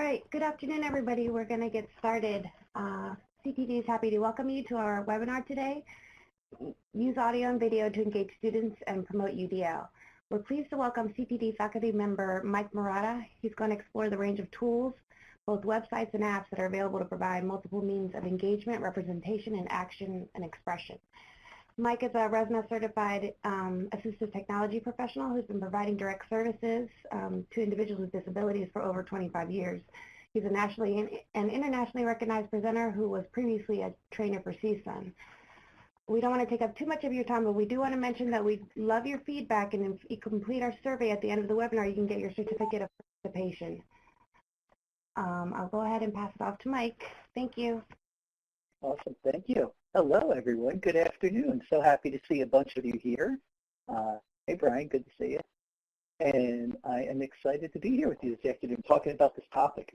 right, good afternoon, everybody. We're going to get started. CTD is happy to welcome you to our webinar today, Use Audio and Video to Engage Students and Promote UDL. We're pleased to welcome CTD faculty member Mike Murata. He's going to explore the range of tools, both websites and apps that are available to provide multiple means of engagement, representation, and action and expression. Mike is a RESNA certified assistive technology professional who's been providing direct services to individuals with disabilities for over 25 years. He's a nationally and internationally recognized presenter who was previously a trainer for CSUN. We don't want to take up too much of your time, but we do want to mention that we love your feedback, and if you complete our survey at the end of the webinar, you can get your certificate of participation. I'll go ahead and pass it off to Mike. Thank you. Awesome, thank you. Hello, everyone. Good afternoon. So happy to see a bunch of you here. Hey, Brian, good to see you. And I am excited to be here with you this afternoon talking about this topic.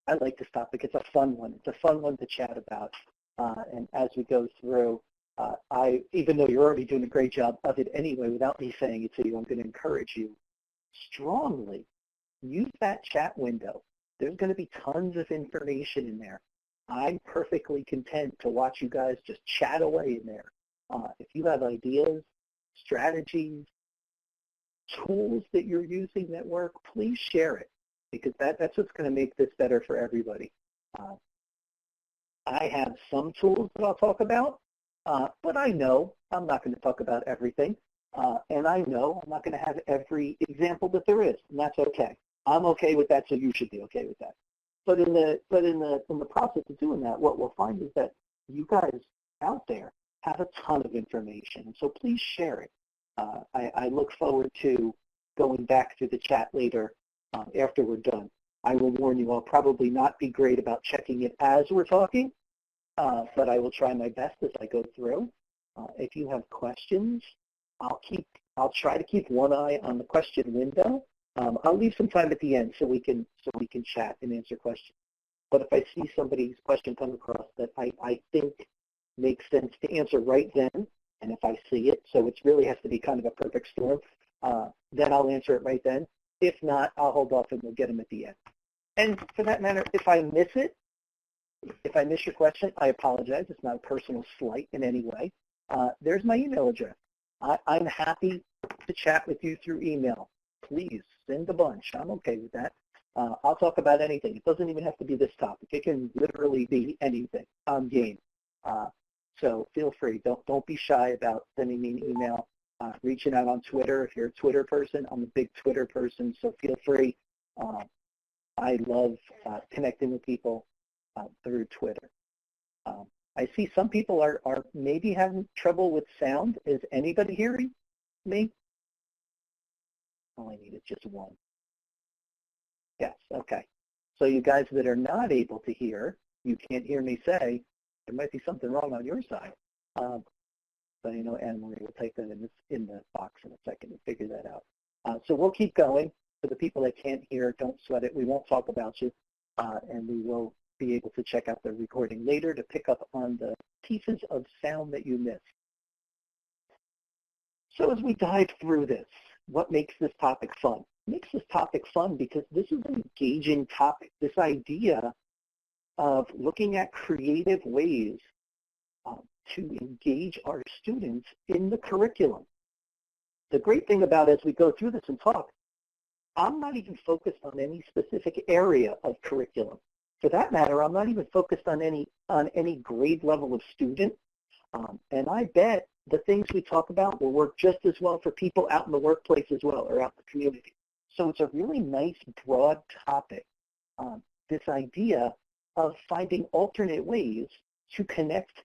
I like this topic. It's a fun one. It's a fun one to chat about. And as we go through, even though you're already doing a great job of it anyway, without me saying it to you, I'm going to encourage you strongly. Use that chat window. There's going to be tons of information in there. I'm perfectly content to watch you guys just chat away in there. If you have ideas, strategies, tools that you're using that work, please share it, because that's what's going to make this better for everybody. I have some tools that I'll talk about, but I know I'm not going to talk about everything, and I know I'm not going to have every example that there is, and that's okay. I'm okay with that, so you should be okay with that. But in the process of doing that, what we'll find is that you guys out there have a ton of information, so please share it. I look forward to going back through the chat later after we're done. I will warn you, I'll probably not be great about checking it as we're talking, but I will try my best as I go through. If you have questions, I'll try to keep one eye on the question window. I'll leave some time at the end so we can chat and answer questions. But if I see somebody's question come across that I think makes sense to answer right then, and if I see it, so it really has to be kind of a perfect storm, then I'll answer it right then. If not, I'll hold off and we'll get them at the end. And for that matter, if I miss it, if I miss your question, I apologize. It's not a personal slight in any way. There's my email address. I'm happy to chat with you through email. Please send a bunch. I'm okay with that. I'll talk about anything. It doesn't even have to be this topic. It can literally be anything. I'm game. So feel free. Don't be shy about sending me an email, reaching out on Twitter. If you're a Twitter person, I'm a big Twitter person, so feel free. I love connecting with people through Twitter. I see some people are maybe having trouble with sound. Is anybody hearing me? All I need is just one. Yes, okay. So you guys that are not able to hear, you can't hear me say, there might be something wrong on your side. But you know, Anne-Marie will take that in the box in a second and figure that out. So we'll keep going. For the people that can't hear, don't sweat it. We won't talk about you, and we will be able to check out the recording later to pick up on the pieces of sound that you missed. So as we dive through this, what makes this topic fun? It makes this topic fun because this is an engaging topic, this idea of looking at creative ways to engage our students in the curriculum. The great thing about as we go through this and talk, I'm not even focused on any specific area of curriculum. For that matter, I'm not even focused on any grade level of student. And I bet the things we talk about will work just as well for people out in the workplace as well, or out in the community. So it's a really nice, broad topic, this idea of finding alternate ways to connect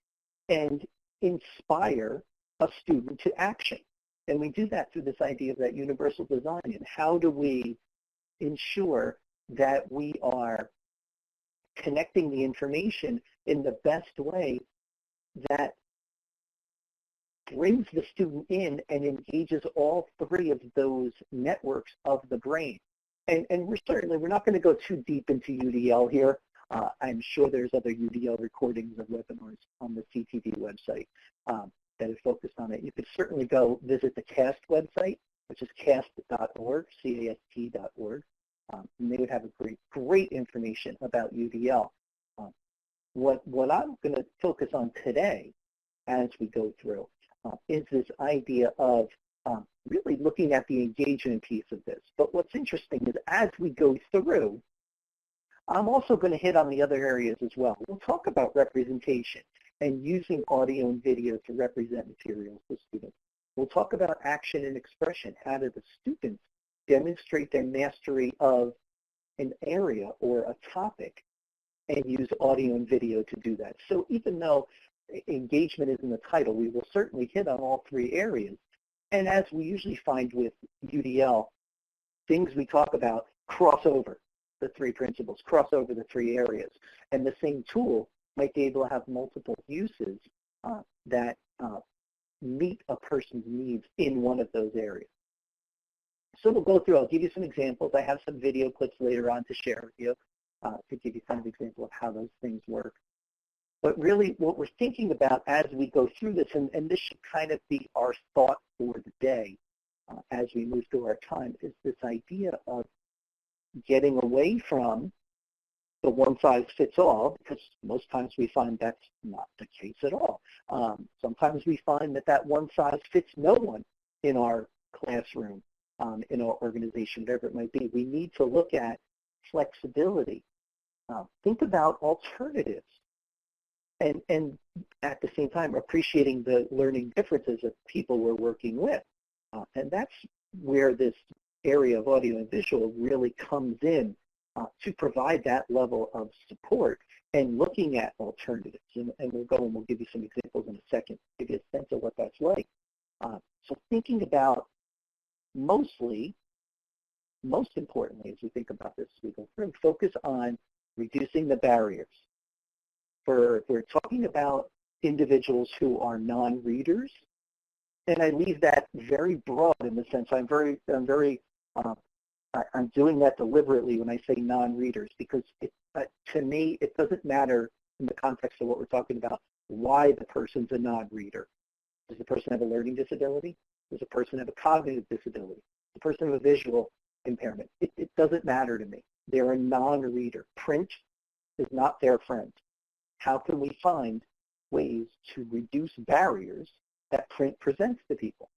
and inspire a student to action. And we do that through this idea of that universal design. And how do we ensure that we are connecting the information in the best way that brings the student in and engages all three of those networks of the brain. And we're not going to go too deep into UDL here. I'm sure there's other UDL recordings of webinars on the CTD website that is focused on it. You could certainly go visit the CAST website, which is cast.org, C-A-S-T.org. and they would have a great information about UDL. What I'm going to focus on today as we go through is this idea of really looking at the engagement piece of this. But what's interesting is as we go through, I'm also going to hit on the other areas as well. We'll talk about representation and using audio and video to represent materials to students. We'll talk about action and expression. How do the students demonstrate their mastery of an area or a topic and use audio and video to do that? So even though engagement is in the title, we will certainly hit on all three areas. And as we usually find with UDL, things we talk about cross over the three principles, cross over the three areas. And the same tool might be able to have multiple uses that meet a person's needs in one of those areas. So we'll go through, I'll give you some examples. I have some video clips later on to share with you to give you kind of an example of how those things work. But really what we're thinking about as we go through this, and this should kind of be our thought for the day as we move through our time, is this idea of getting away from the one-size-fits-all, because most times we find that's not the case at all. Sometimes we find that one-size-fits-no-one in our classroom, in our organization, whatever it might be. We need to look at flexibility. Think about alternatives. And at the same time, appreciating the learning differences of people we're working with. And that's where this area of audio and visual really comes in to provide that level of support and looking at alternatives. And we'll go and we'll give you some examples in a second to give you a sense of what that's like. So thinking about most importantly, as we think about this, we go through, focus on reducing the barriers. We're talking about individuals who are non-readers, and I leave that very broad in the sense I'm doing that deliberately when I say non-readers, because to me it doesn't matter in the context of what we're talking about why the person's a non-reader. Does the person have a learning disability? Does the person have a cognitive disability? Does the person have a visual impairment? It doesn't matter to me. They're a non-reader. Print is not their friend. How can we find ways to reduce barriers that print presents to people?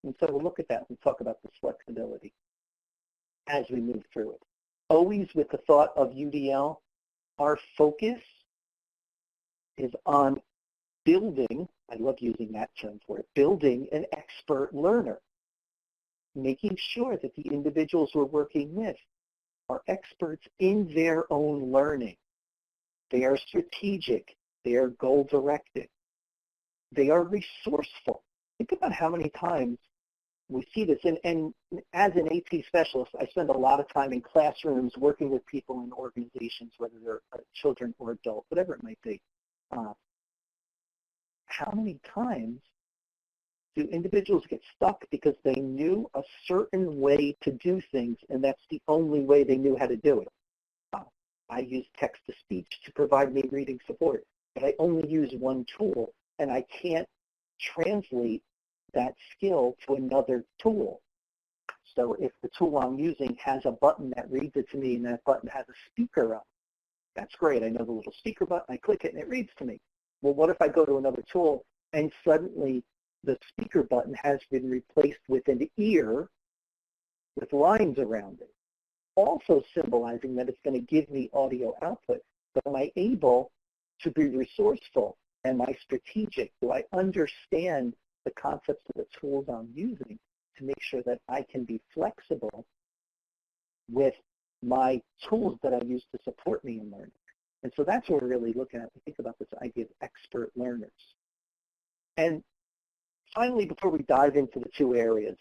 And so we'll look at that and talk about this flexibility as we move through it. Always with the thought of UDL, our focus is on building, I love using that term for it, building an expert learner, making sure that the individuals we're working with are experts in their own learning. They are strategic. They are goal-directed. They are resourceful. Think about how many times we see this. And as an AT specialist, I spend a lot of time in classrooms working with people in organizations, whether they're children or adults, whatever it might be. How many times do individuals get stuck because they knew a certain way to do things, and that's the only way they knew how to do it? I use text-to-speech to provide me reading support, but I only use one tool, and I can't translate that skill to another tool. So if the tool I'm using has a button that reads it to me and that button has a speaker up, that's great. I know the little speaker button, I click it and it reads to me. Well, what if I go to another tool and suddenly the speaker button has been replaced with an ear with lines around it, also symbolizing that it's going to give me audio output? But am I able to be resourceful? Am I strategic? Do I understand the concepts of the tools I'm using to make sure that I can be flexible with my tools that I use to support me in learning? And so that's what we're really looking at. We think about this idea of expert learners. And finally, before we dive into the two areas,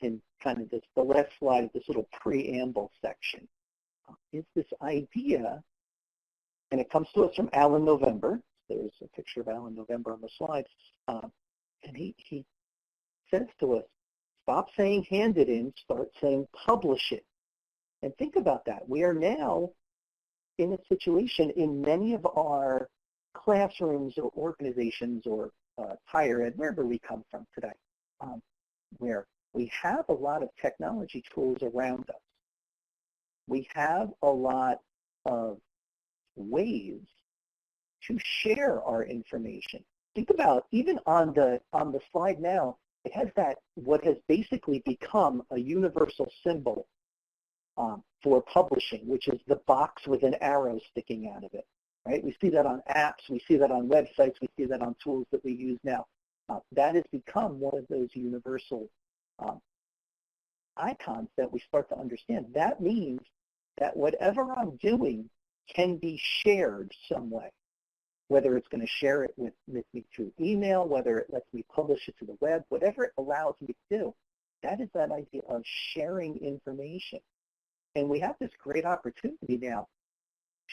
in kind of the last slide of this little preamble section, is this idea, and it comes to us from Alan November. There's a picture of Alan November on the slide. And he says to us, stop saying hand it in, start saying publish it. And think about that. We are now in a situation in many of our classrooms or organizations or higher ed, wherever we come from today, where we have a lot of technology tools around us. We have a lot of ways to share our information. Think about, even on the slide now, it has that, what has basically become a universal symbol for publishing, which is the box with an arrow sticking out of it, right? We see that on apps, we see that on websites, we see that on tools that we use now. That has become one of those universal icons that we start to understand. That means that whatever I'm doing can be shared some way, whether it's going to share it with me through email, whether it lets me publish it to the web, whatever it allows me to do. That is that idea of sharing information. And we have this great opportunity now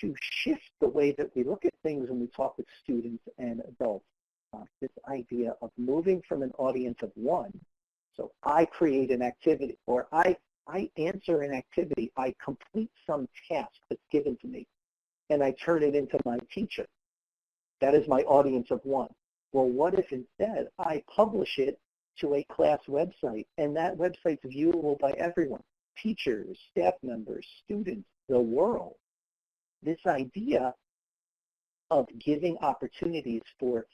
to shift the way that we look at things when we talk with students and adults. This idea of moving from an audience of one. So I create an activity, or I answer an activity, I complete some task that's given to me, and I turn it into my teacher. That is my audience of one. Well, what if instead I publish it to a class website, and that website's viewable by everyone, teachers, staff members, students, the world? This idea of giving opportunities for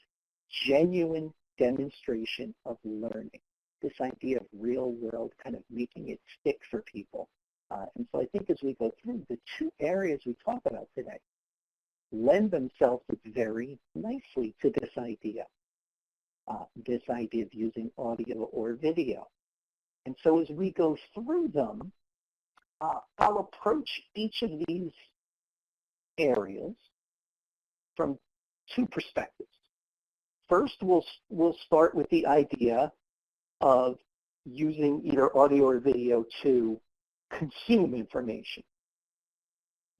genuine demonstration of learning, this idea of real world, kind of making it stick for people. And so I think as we go through, the two areas we talk about today lend themselves very nicely to this idea of using audio or video. And so as we go through them, I'll approach each of these areas from two perspectives. First, we'll start with the idea of using either audio or video to consume information.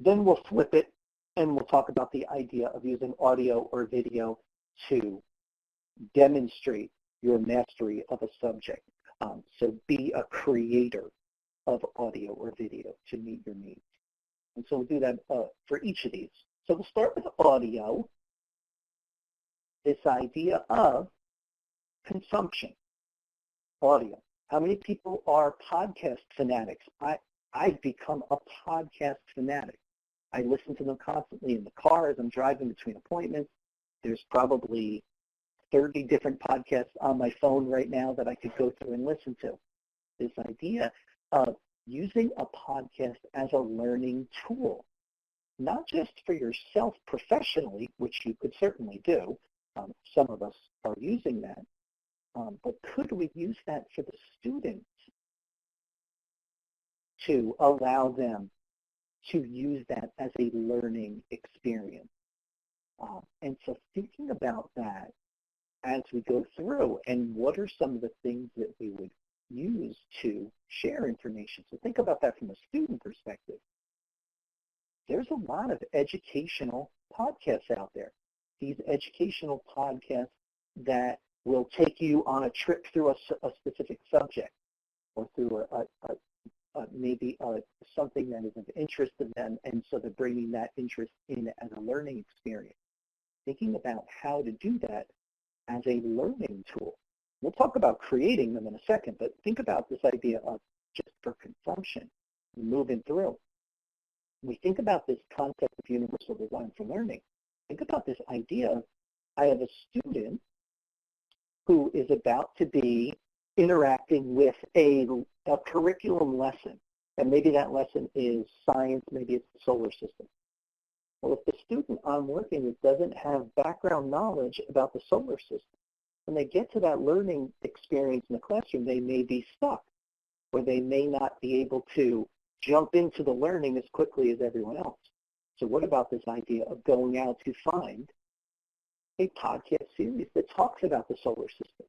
Then we'll flip it and we'll talk about the idea of using audio or video to demonstrate your mastery of a subject. So be a creator of audio or video to meet your needs. And so we'll do that for each of these. So we'll start with audio, this idea of consumption. Audio. How many people are podcast fanatics? I've become a podcast fanatic. I listen to them constantly in the car as I'm driving between appointments. There's probably 30 different podcasts on my phone right now that I could go through and listen to. This idea of using a podcast as a learning tool, not just for yourself professionally, which you could certainly do. Some of us are using that. But could we use that for the students to allow them to use that as a learning experience? And so thinking about that as we go through, and what are some of the things that we would use to share information? So think about that from a student perspective. There's a lot of educational podcasts out there. These educational podcasts that will take you on a trip through a specific subject, or through maybe something that is of interest to them, and so they're bringing that interest in as a learning experience. Thinking about how to do that as a learning tool. We'll talk about creating them in a second, but think about this idea of just for consumption, moving through. We think about this concept of universal design for learning. Think about this idea of, I have a student who is about to be interacting with a curriculum lesson. And maybe that lesson is science, maybe it's the solar system. Well, if the student I'm working with doesn't have background knowledge about the solar system, when they get to that learning experience in the classroom, they may be stuck, or they may not be able to jump into the learning as quickly as everyone else. So what about this idea of going out to find a podcast series that talks about the solar system?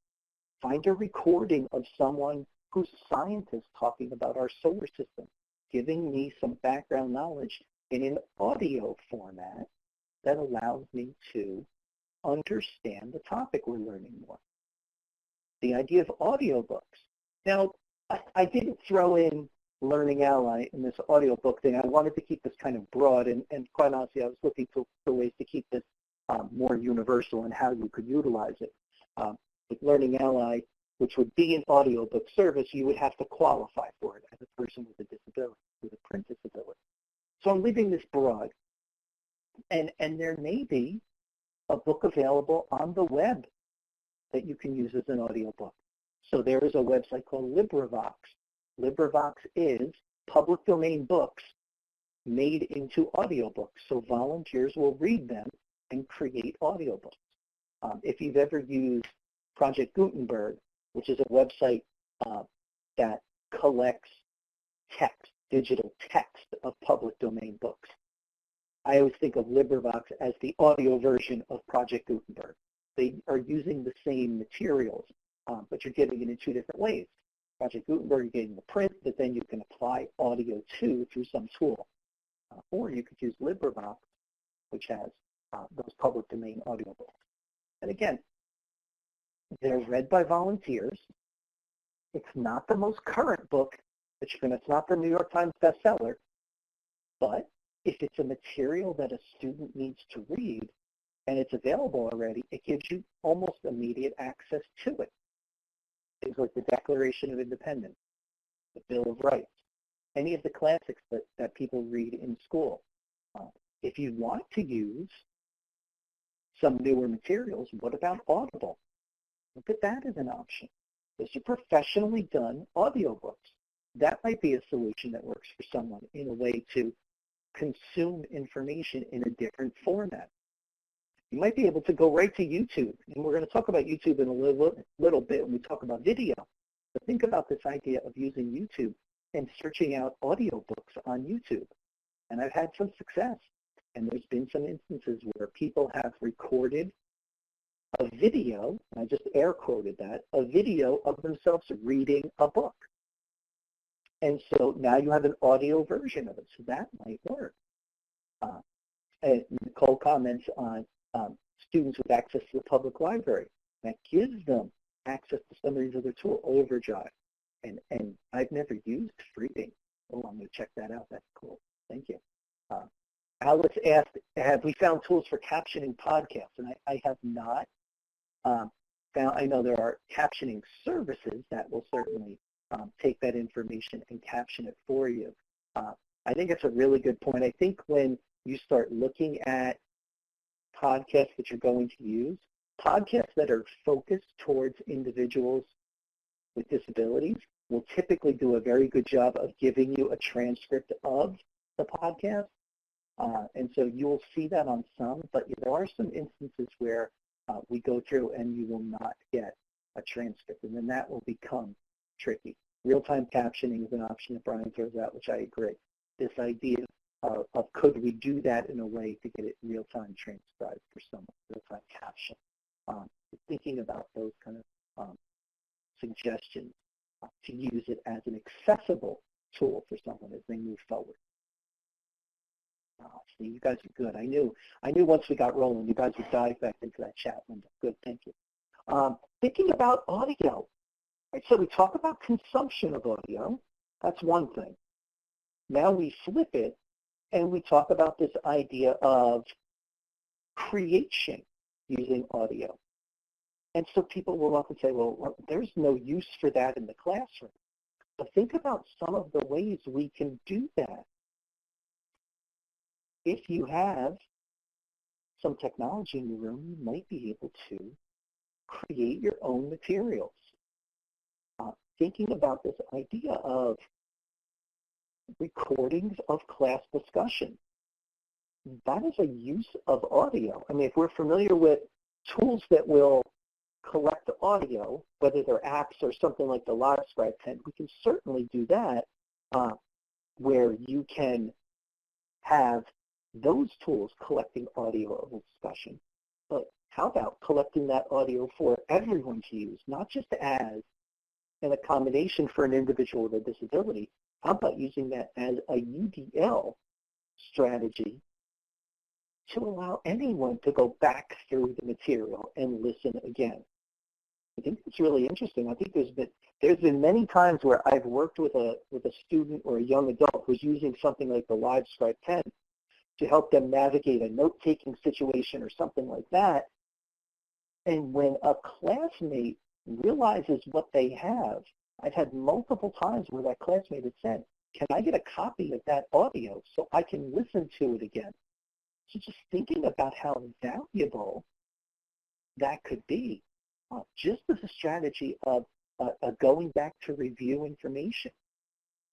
Find a recording of someone who's a scientist talking about our solar system, giving me some background knowledge in an audio format that allows me to understand the topic we're learning more. The idea of audiobooks. Now, I didn't throw in Learning Ally in this audiobook thing. I wanted to keep this kind of broad, and quite honestly, I was looking for ways to keep this more universal in how you could utilize it. With Learning Ally, which would be an audiobook service, you would have to qualify for it as a person with a disability, with a print disability. So I'm leaving this broad, and there may be a book available on the web that you can use as an audiobook. So there is a website called LibriVox. LibriVox is public domain books made into audiobooks. So volunteers will read them and create audiobooks. If you've ever used Project Gutenberg, which is a website that collects text, digital text of public domain books, I always think of LibriVox as the audio version of Project Gutenberg. They are using the same materials, but you're getting it in two different ways. Project Gutenberg, you're getting the print, but then you can apply audio to through some tool. Or you could use LibriVox, which has those public domain audiobooks. And again, they're read by volunteers. It's not the most current book that it's not the New York Times bestseller, but if it's a material that a student needs to read and it's available already, it gives you almost immediate access to it. Things like the Declaration of Independence, the Bill of Rights, any of the classics that people read in school. If you want to use some newer materials, what about Audible? Look at that as an option. Those are professionally done audiobooks. That might be a solution that works for someone in a way to consume information in a different format. You might be able to go right to YouTube, and we're going to talk about YouTube in a little bit when we talk about video. But think about this idea of using YouTube and searching out audiobooks on YouTube. And I've had some success, and there's been some instances where people have recorded a video, and I just air quoted that, a video of themselves reading a book. And so now you have an audio version of it, so that might work. And Nicole comments on students with access to the public library. That gives them access to some of these other tools, Overdrive. And I've never used Freeding. Oh, I'm going to check that out. That's cool. Thank you. Alice asked, have we found tools for captioning podcasts? And I have not found. I know there are captioning services that will certainly take that information and caption it for you. I think it's a really good point. I think when you start looking at podcasts that you're going to use, podcasts that are focused towards individuals with disabilities will typically do a very good job of giving you a transcript of the podcast. And so you'll see that on some, but there are some instances where we go through and you will not get a transcript, and then that will become tricky. Real-time captioning is an option that Brian throws out, which I agree. This idea of could we do that in a way to get it real-time transcribed for someone, real-time caption. Thinking about those kind of suggestions to use it as an accessible tool for someone as they move forward. See, you guys are good. I knew once we got rolling, you guys would dive back into that chat window. Good, thank you. Thinking about audio. Right, so we talk about consumption of audio. That's one thing. Now we flip it and we talk about this idea of creation using audio. And so people will often say, well, there's no use for that in the classroom. But think about some of the ways we can do that. If you have some technology in the room, you might be able to create your own materials. Thinking about this idea of recordings of class discussion. That is a use of audio. I mean, if we're familiar with tools that will collect audio, whether they're apps or something like the LiveScribe pen, we can certainly do that where you can have those tools collecting audio of a discussion. But how about collecting that audio for everyone to use, not just as an accommodation for an individual with a disability? How about using that as a UDL strategy to allow anyone to go back through the material and listen again? I think it's really interesting. I think there's been many times where I've worked with a student or a young adult who's using something like the LiveScribe pen to help them navigate a note-taking situation or something like that. And when a classmate realizes what they have, I've had multiple times where that classmate has said, can I get a copy of that audio so I can listen to it again? So just thinking about how valuable that could be, just as a strategy of going back to review information.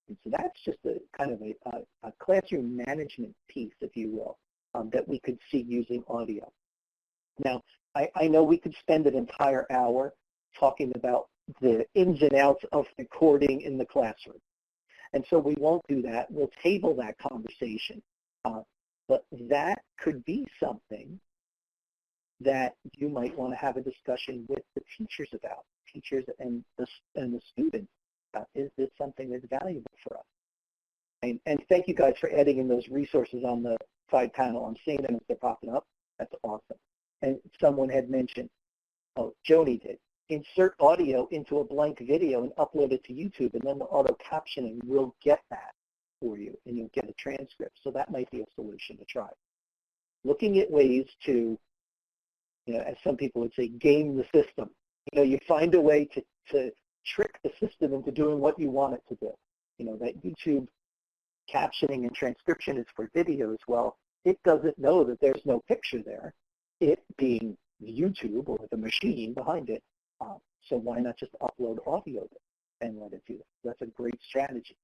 And so that's just a kind of a classroom management piece, if you will, that we could see using audio. Now, I know we could spend an entire hour talking about the ins and outs of recording in the classroom. And so we won't do that. We'll table that conversation. But that could be something that you might want to have a discussion with the teachers about, teachers and the students. Is this something that's valuable for us? And thank you guys for adding in those resources on the side panel. I'm seeing them as they're popping up. That's awesome. And someone had mentioned, oh, Joni did, insert audio into a blank video and upload it to YouTube, and then the auto captioning will get that for you, and you'll get a transcript. So that might be a solution to try. Looking at ways to, as some people would say, game the system. You find a way to trick the system into doing what you want it to do. That YouTube captioning and transcription is for videos. Well, it doesn't know that there's no picture there, it being YouTube or the machine behind it. So why not just upload audio and let it do that? That's a great strategy.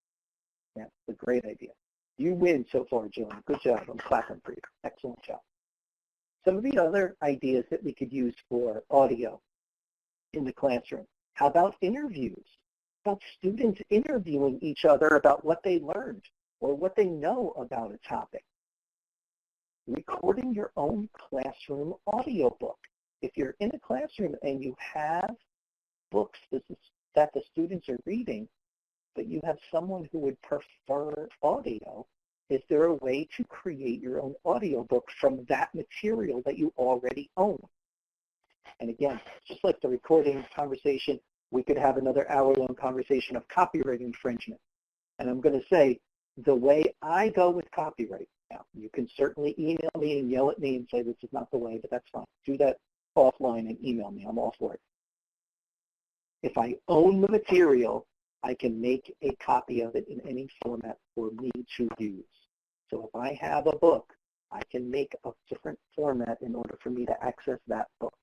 Yeah, it's a great idea. You win so far, Jillian. Good job. I'm clapping for you. Excellent job. Some of the other ideas that we could use for audio in the classroom. How about interviews? How about students interviewing each other about what they learned or what they know about a topic? Recording your own classroom audiobook. If you're in a classroom and you have books that the students are reading, but you have someone who would prefer audio, is there a way to create your own audiobook from that material that you already own? And again, just like the recording conversation, we could have another hour-long conversation of copyright infringement. And I'm going to say, the way I go with copyright, now, you can certainly email me and yell at me and say this is not the way, but that's fine. Do that offline and email me. I'm all for it. If I own the material, I can make a copy of it in any format for me to use. So if I have a book, I can make a different format in order for me to access that book.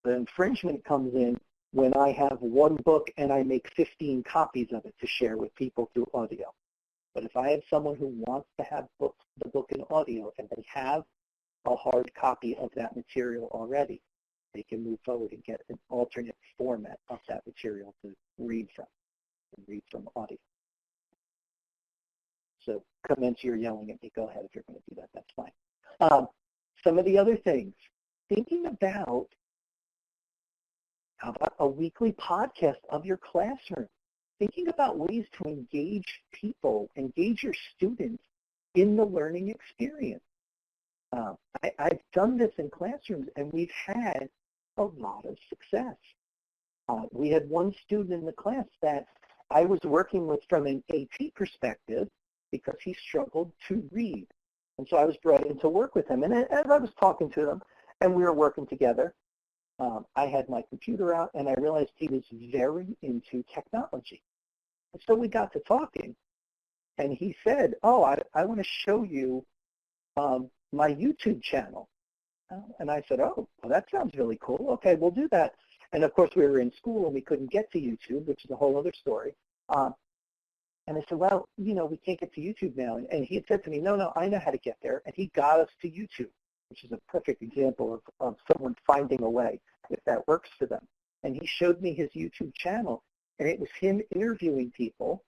The infringement comes in when I have one book and I make 15 copies of it to share with people through audio. But if I have someone who wants to have the book in audio and they have a hard copy of that material already, they can move forward and get an alternate format of that material to read from audio. So commence your yelling at me. Go ahead if you're going to do that. That's fine. Some of the other things, thinking about how about a weekly podcast of your classroom? Thinking about ways to engage people, engage your students in the learning experience. I've done this in classrooms, and we've had a lot of success. We had one student in the class that I was working with from an AT perspective because he struggled to read. And so I was brought in to work with him. And as I was talking to him, and we were working together, I had my computer out, and I realized he was very into technology. And so we got to talking, and he said, oh, I want to show you my YouTube channel. And I said, oh, well, that sounds really cool. Okay, we'll do that. And, of course, we were in school, and we couldn't get to YouTube, which is a whole other story. And I said, well, we can't get to YouTube now. And he had said to me, no, I know how to get there. And he got us to YouTube, which is a perfect example of someone finding a way, if that works for them. And he showed me his YouTube channel, and it was him interviewing people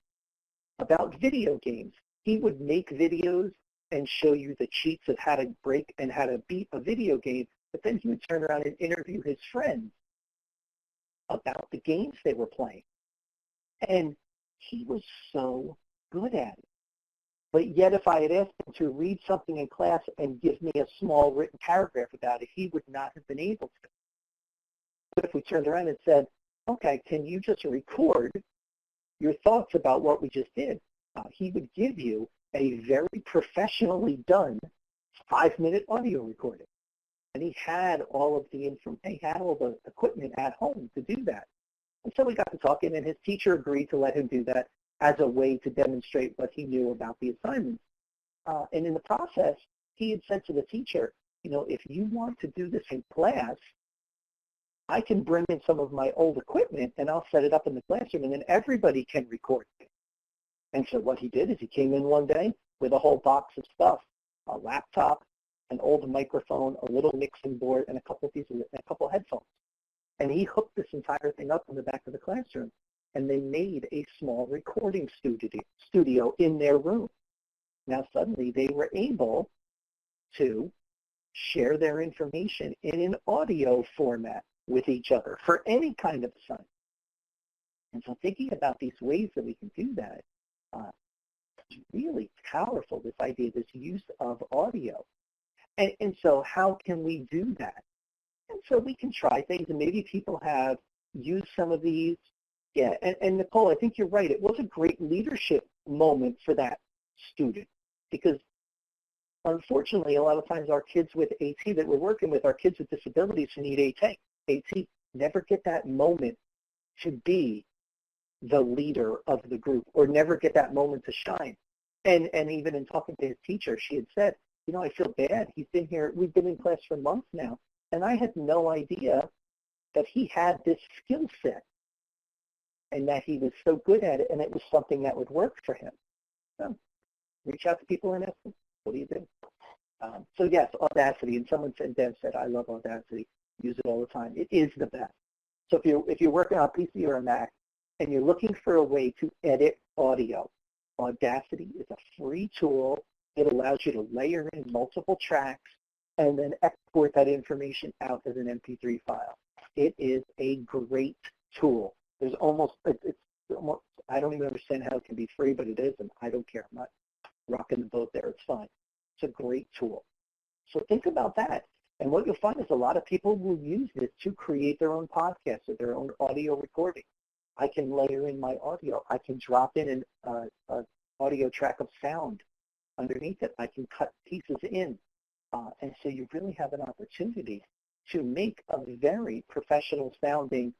about video games. He would make videos and show you the cheats of how to break and how to beat a video game, but then he would turn around and interview his friends about the games they were playing. And he was so good at it. But yet if I had asked him to read something in class and give me a small written paragraph about it, he would not have been able to. But if we turned around and said, okay, can you just record your thoughts about what we just did? He would give you a very professionally done 5-minute audio recording. And he had all of the equipment at home to do that. And so we got to talking, and his teacher agreed to let him do that. as a way to demonstrate what he knew about the assignments. And in the process, he had said to the teacher, if you want to do this in class, I can bring in some of my old equipment and I'll set it up in the classroom and then everybody can record it. And so what he did is he came in one day with a whole box of stuff, a laptop, an old microphone, a little mixing board, and a couple of headphones. And he hooked this entire thing up in the back of the classroom. And they made a small recording studio in their room. Now suddenly they were able to share their information in an audio format with each other for any kind of assignment. And so thinking about these ways that we can do that is really powerful, this idea, this use of audio. And so how can we do that? And so we can try things, and maybe people have used some of these. Yeah, and Nicole, I think you're right. It was a great leadership moment for that student because unfortunately, a lot of times our kids with AT that we're working with are kids with disabilities who need AT never get that moment to be the leader of the group or never get that moment to shine. And even in talking to his teacher, she had said, I feel bad. We've been in class for months now, and I had no idea that he had this skill set and that he was so good at it, and it was something that would work for him. So reach out to people and ask them, what do you do? So yes, Audacity, and someone said, Dev said, I love Audacity. Use it all the time. It is the best. So if you're working on a PC or a Mac and you're looking for a way to edit audio, Audacity is a free tool. It allows you to layer in multiple tracks and then export that information out as an MP3 file. It is a great tool. It's almost, I don't even understand how it can be free, but it is, and I don't care. I'm not rocking the boat there. It's fine. It's a great tool. So think about that. And what you'll find is a lot of people will use this to create their own podcasts or their own audio recording. I can layer in my audio. I can drop in an audio track of sound underneath it. I can cut pieces in. And so you really have an opportunity to make a very professional sounding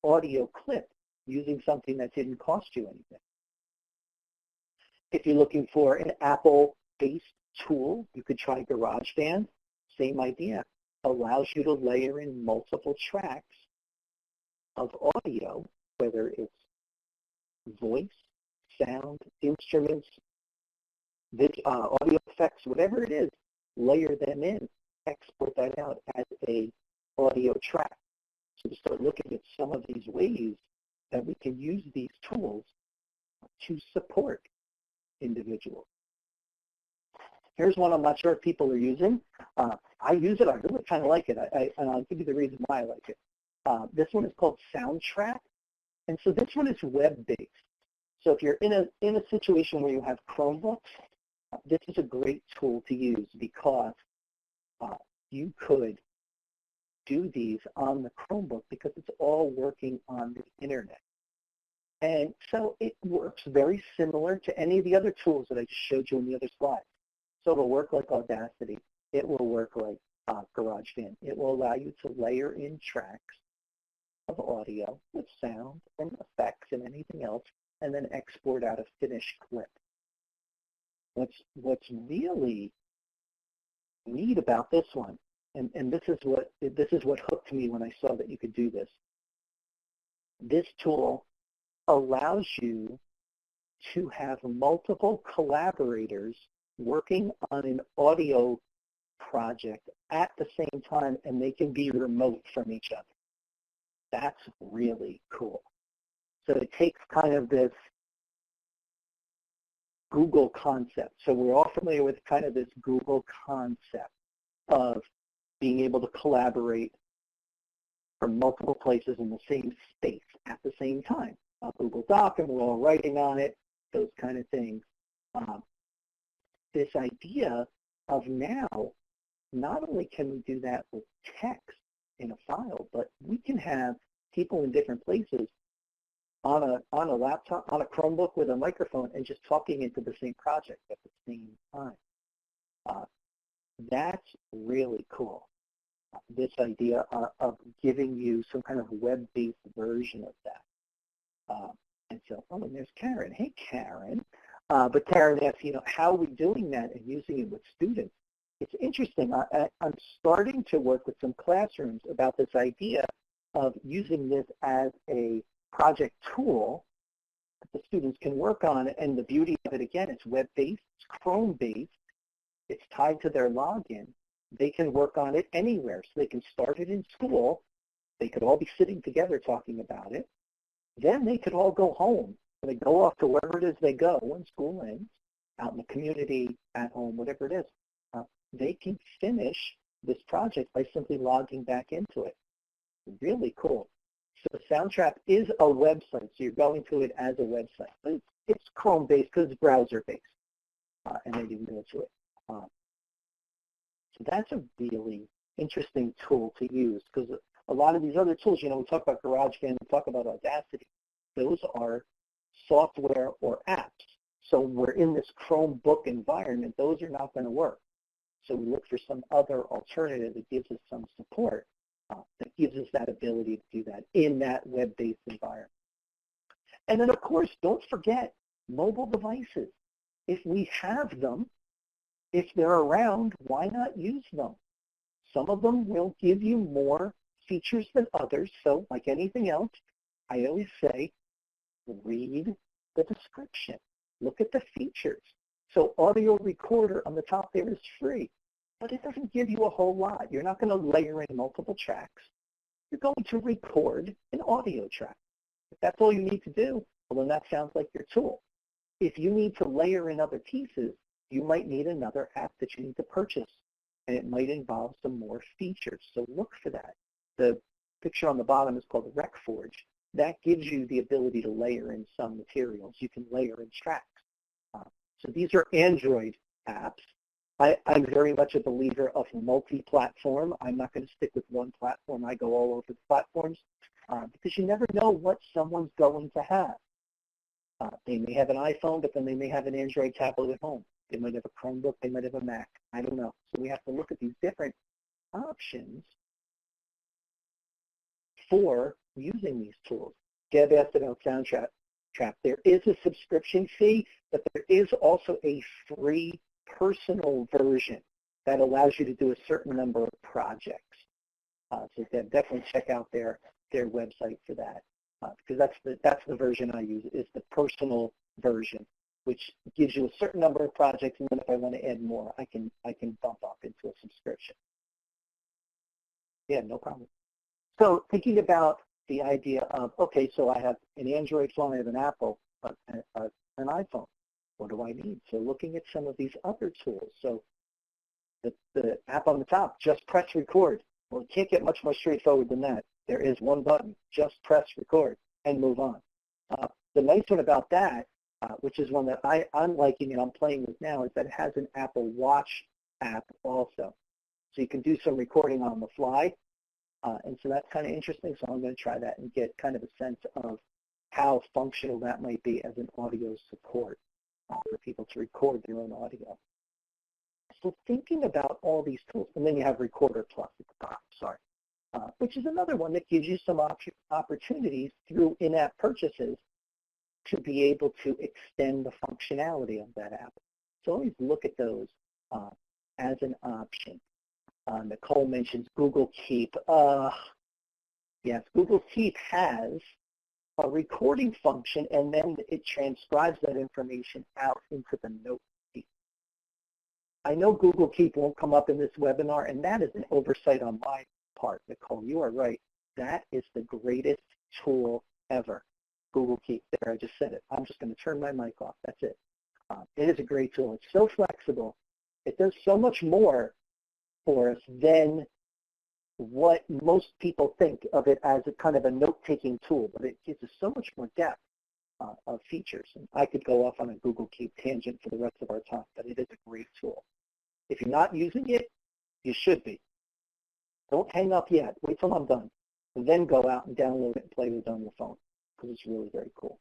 audio clip using something that didn't cost you anything. If you're looking for an Apple-based tool, you could try GarageBand. Same idea. Allows you to layer in multiple tracks of audio, whether it's voice, sound, instruments, audio effects, whatever it is, layer them in, export that out as a audio track. So we start looking at some of these ways that we can use these tools to support individuals. Here's one I'm not sure if people are using. I use it. I really kind of like it. And I'll give you the reason why I like it. This one is called Soundtrack. And so this one is web-based. So if you're in a situation where you have Chromebooks, this is a great tool to use because you could do these on the Chromebook because it's all working on the internet. And so it works very similar to any of the other tools that I just showed you in the other slides. So it'll work like Audacity. It will work like GarageBand. It will allow you to layer in tracks of audio with sound and effects and anything else, and then export out a finished clip. What's really neat about this one, and this is what hooked me when I saw that you could do this. This tool allows you to have multiple collaborators working on an audio project at the same time, and they can be remote from each other. That's really cool. So it takes kind of this Google concept. So we're all familiar with kind of this Google concept of being able to collaborate from multiple places in the same space at the same time. A Google Doc, and we're all writing on it, those kind of things. This idea of now, not only can we do that with text in a file, but we can have people in different places on a laptop, on a Chromebook with a microphone, and just talking into the same project at the same time. That's really cool. This idea of giving you some kind of web-based version of that. And so, oh, and there's Karen. Hey, Karen. But Karen asks, how are we doing that and using it with students? It's interesting. I'm starting to work with some classrooms about this idea of using this as a project tool that the students can work on. And the beauty of it, again, it's web-based, it's Chrome-based, it's tied to their login. They can work on it anywhere. So they can start it in school. They could all be sitting together talking about it. Then they could all go home. They go off to wherever it is they go when school ends, out in the community, at home, whatever it is. They can finish this project by simply logging back into it. Really cool. So Soundtrap is a website, so you're going to it as a website. But it's Chrome-based because it's browser-based, and they didn't go to it. So that's a really interesting tool to use because a lot of these other tools, we talk about GarageBand, we talk about Audacity. Those are software or apps. So when we're in this Chromebook environment, those are not going to work. So we look for some other alternative that gives us some support, that gives us that ability to do that in that web-based environment. And then, of course, don't forget mobile devices. If we have them, if they're around, why not use them? Some of them will give you more features than others. So like anything else, I always say, read the description. Look at the features. So audio recorder on the top there is free, but it doesn't give you a whole lot. You're not going to layer in multiple tracks. You're going to record an audio track. If that's all you need to do, well, then that sounds like your tool. If you need to layer in other pieces, you might need another app that you need to purchase, and it might involve some more features. So look for that. The picture on the bottom is called the RecForge. That gives you the ability to layer in some materials. You can layer in tracks. So these are Android apps. I'm very much a believer of multi-platform. I'm not going to stick with one platform. I go all over the platforms because you never know what someone's going to have. They may have an iPhone, but then they may have an Android tablet at home. They might have a Chromebook. They might have a Mac. I don't know. So we have to look at these different options for using these tools. Deb asked about Soundtrap. There is a subscription fee, but there is also a free personal version that allows you to do a certain number of projects. So Deb, definitely check out their website for that, because that's the version I use, is the personal version, which gives you a certain number of projects, and then if I want to add more, I can bump up into a subscription. Yeah, no problem. So thinking about the idea of, okay, so I have an Android phone, I have an Apple, an iPhone. What do I need? So looking at some of these other tools. So the app on the top, just press record. Well, it can't get much more straightforward than that. There is one button, just press record and move on. The nice one about that, which is one that I'm liking and I'm playing with now, is that it has an Apple Watch app also. So you can do some recording on the fly. And so that's kind of interesting, so I'm going to try that and get kind of a sense of how functional that might be as an audio support for people to record their own audio. So thinking about all these tools, and then you have Recorder Plus at the top, which is another one that gives you some opportunities through in-app purchases to be able to extend the functionality of that app. So always look at those as an option. Nicole mentions Google Keep. Yes, Google Keep has a recording function, and then it transcribes that information out into the note sheet. I know Google Keep won't come up in this webinar, and that is an oversight on my part, Nicole. You are right. That is the greatest tool ever. Google Keep. There, I just said it. I'm just going to turn my mic off. That's it. It is a great tool. It's so flexible. It does so much more for us than what most people think of it as a kind of a note-taking tool, but it gives us so much more depth of features. And I could go off on a Google Keep tangent for the rest of our time, but it is a great tool. If you're not using it, you should be. Don't hang up yet. Wait till I'm done. And then go out and download it and play with it on your phone, because it's really very cool.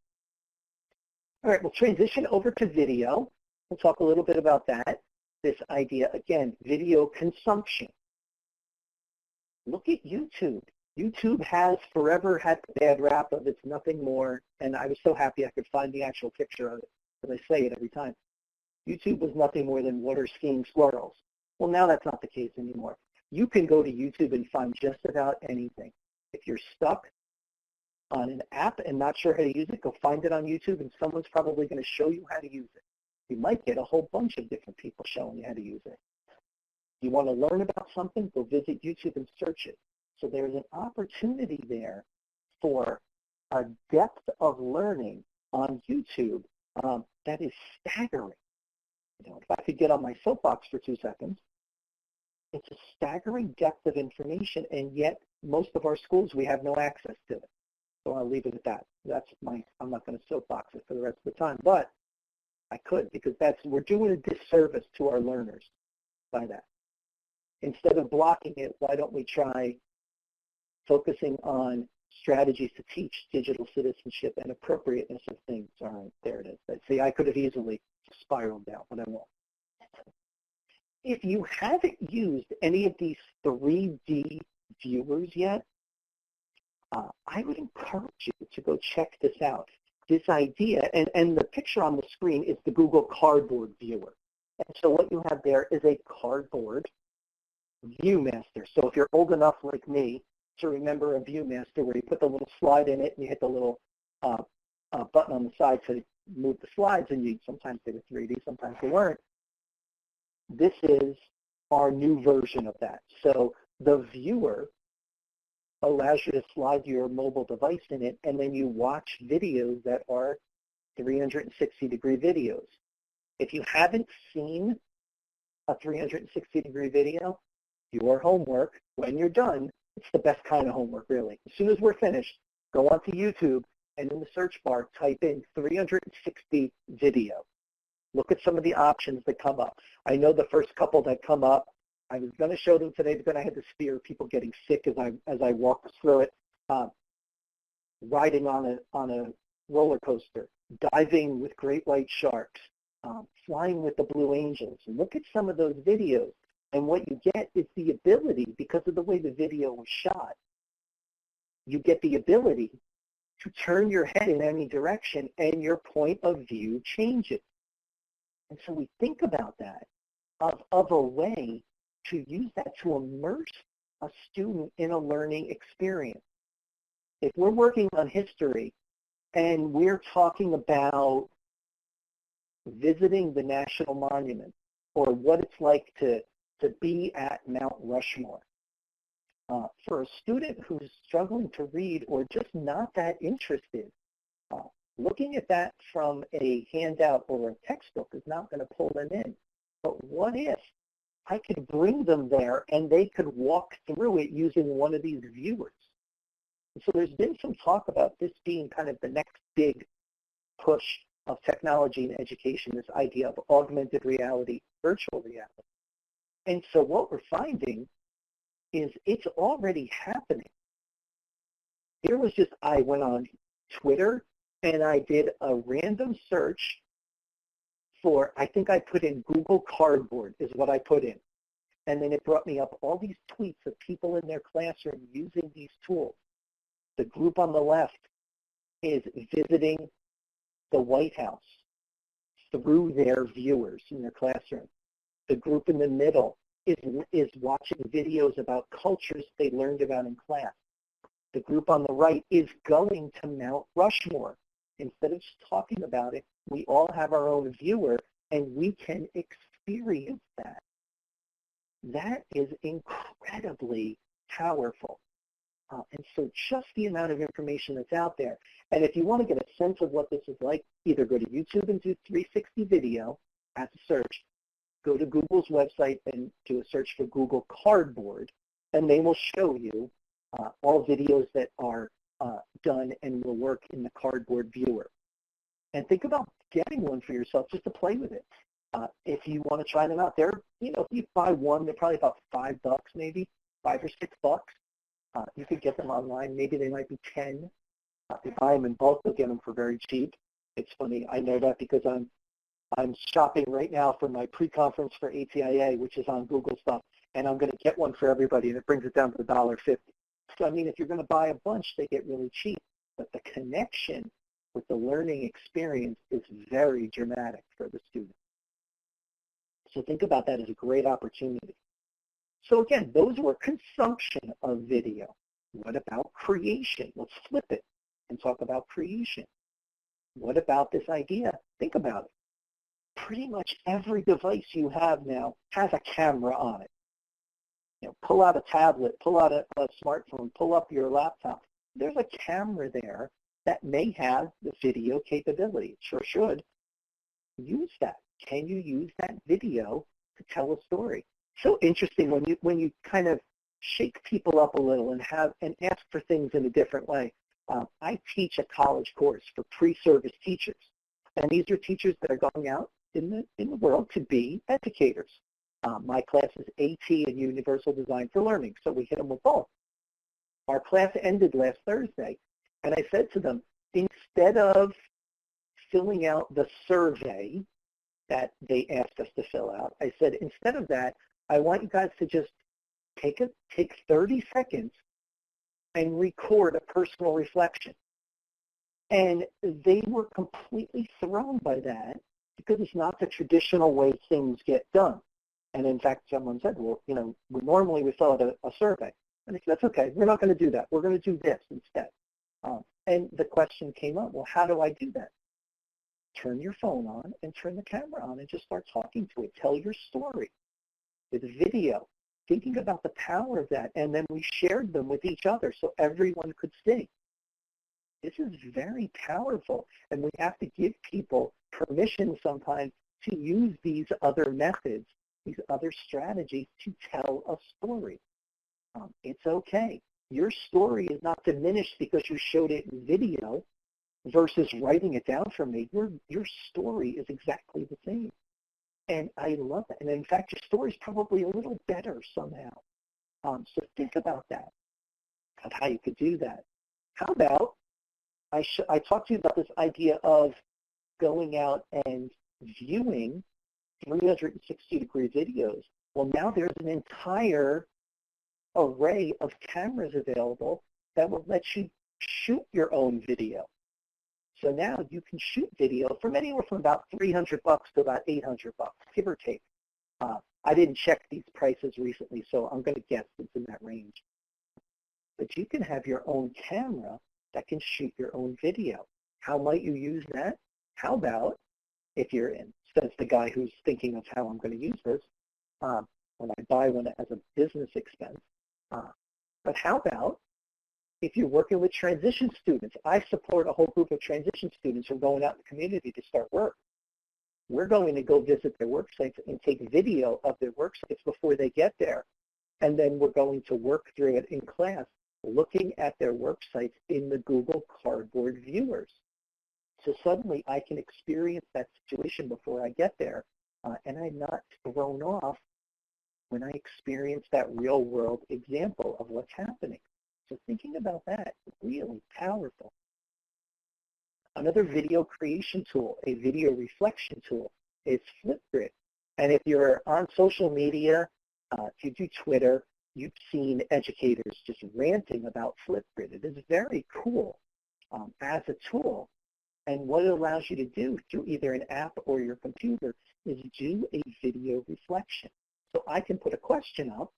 All right, we'll transition over to video. We'll talk a little bit about that. This idea, again, video consumption. Look at YouTube. YouTube has forever had the bad rap of it's nothing more, and I was so happy I could find the actual picture of it, because I say it every time. YouTube was nothing more than water skiing squirrels. Well, now that's not the case anymore. You can go to YouTube and find just about anything. If you're stuck on an app and not sure how to use it, go find it on YouTube, and someone's probably going to show you how to use it. You might get a whole bunch of different people showing you how to use it. You want to learn about something, go visit YouTube and search it. So there's an opportunity there for a depth of learning on YouTube that is staggering. You know, if I could get on my soapbox for 2 seconds, it's a staggering depth of information, and yet most of our schools, we have no access to it. So I'll leave it at that. I'm not going to soapbox it for the rest of the time, but I could, because we're doing a disservice to our learners by that. Instead of blocking it, why don't we try focusing on strategies to teach digital citizenship and appropriateness of things? All right, there it is. See, I could have easily spiraled down, but I won't. If you haven't used any of these 3D viewers yet, I would encourage you to go check this out. This idea, and the picture on the screen is the Google Cardboard viewer. And so what you have there is a cardboard ViewMaster. So if you're old enough like me to remember a ViewMaster where you put the little slide in it and you hit the little button on the side to move the slides, and sometimes they were 3D, sometimes they weren't. This is our new version of that. So the viewer allows you to slide your mobile device in it, and then you watch videos that are 360-degree videos. If you haven't seen a 360-degree video, your homework, when you're done, it's the best kind of homework, really. As soon as we're finished, go onto YouTube, and in the search bar, type in 360 video. Look at some of the options that come up. I know the first couple that come up, I was going to show them today, but then I had this fear of people getting sick as I walked through it. Riding on a roller coaster, diving with great white sharks, flying with the Blue Angels. Look at some of those videos, and what you get is the ability, because of the way the video was shot, you get the ability to turn your head in any direction, and your point of view changes. And so we think about that of a way to use that to immerse a student in a learning experience. If we're working on history and we're talking about visiting the National Monument or what it's like to be at Mount Rushmore, for a student who's struggling to read or just not that interested, looking at that from a handout or a textbook is not going to pull them in. But what if I could bring them there and they could walk through it using one of these viewers? And so there's been some talk about this being kind of the next big push of technology in education, this idea of augmented reality, virtual reality. And so what we're finding is it's already happening. I went on Twitter and I did a random search for, I think I put in Google Cardboard is what I put in. And then it brought me up all these tweets of people in their classroom using these tools. The group on the left is visiting the White House through their viewers in their classroom. The group in the middle is watching videos about cultures they learned about in class. The group on the right is going to Mount Rushmore. Instead of just talking about it, we all have our own viewer, and we can experience that. That is incredibly powerful. And so just the amount of information that's out there. And if you want to get a sense of what this is like, either go to YouTube and do 360 video as a search, go to Google's website and do a search for Google Cardboard, and they will show you all videos that are done and will work in the Cardboard viewer. And think about getting one for yourself just to play with it. If you want to try them out, if you buy one, they're probably about $5 maybe, $5 or $6. You could get them online. Maybe they might be 10. If you buy them in bulk, you'll get them for very cheap. It's funny. I know that because I'm shopping right now for my pre-conference for ATIA, which is on Google stuff, and I'm going to get one for everybody, and it brings it down to $1.50. So, I mean, if you're going to buy a bunch, they get really cheap. But the connection with the learning experience is very dramatic for the student. So think about that as a great opportunity. So again, those were consumption of video. What about creation? Let's flip it and talk about creation. What about this idea? Think about it. Pretty much every device you have now has a camera on it. You know, pull out a tablet, pull out a smartphone, pull up your laptop. There's a camera there that may have the video capability. It sure should. Use that. Can you use that video to tell a story? So interesting when you kind of shake people up a little and ask for things in a different way. I teach a college course for pre-service teachers, and these are teachers that are going out in the world to be educators. My class is AT and Universal Design for Learning, so we hit them with both. Our class ended last Thursday, and I said to them, instead of filling out the survey that they asked us to fill out, I said, instead of that, I want you guys to just take 30 seconds and record a personal reflection. And they were completely thrown by that because it's not the traditional way things get done. And in fact, someone said, well, you know, normally we fill out a survey. And I said, that's okay. We're not going to do that. We're going to do this instead. And the question came up, well, how do I do that? Turn your phone on and turn the camera on and just start talking to it. Tell your story with video, thinking about the power of that. And then we shared them with each other so everyone could see. This is very powerful. And we have to give people permission sometimes to use these other methods, these other strategies to tell a story. It's okay. Your story is not diminished because you showed it in video versus writing it down for me. Your story is exactly the same. And I love it. And in fact, your story is probably a little better somehow. So think about that, of how you could do that. How about, I talked to you about this idea of going out and viewing 360-degree videos. Well, now there's an entire array of cameras available that will let you shoot your own video. So now you can shoot video from anywhere from about $300 to about $800, give or take. I didn't check these prices recently, so I'm going to guess it's in that range. But you can have your own camera that can shoot your own video. How might you use that? How about if you're in, says the guy who's thinking of how I'm going to use this, when I buy one as a business expense. But how about if you're working with transition students? I support a whole group of transition students who are going out in the community to start work. We're going to go visit their work sites and take video of their work sites before they get there. And then we're going to work through it in class, looking at their work sites in the Google Cardboard viewers. So suddenly I can experience that situation before I get there, and I'm not thrown off when I experience that real world example of what's happening. So thinking about that is really powerful. Another video creation tool, a video reflection tool, is Flipgrid. And if you're on social media, if you do Twitter, you've seen educators just ranting about Flipgrid. It is very cool as a tool. And what it allows you to do through either an app or your computer is do a video reflection. So I can put a question up,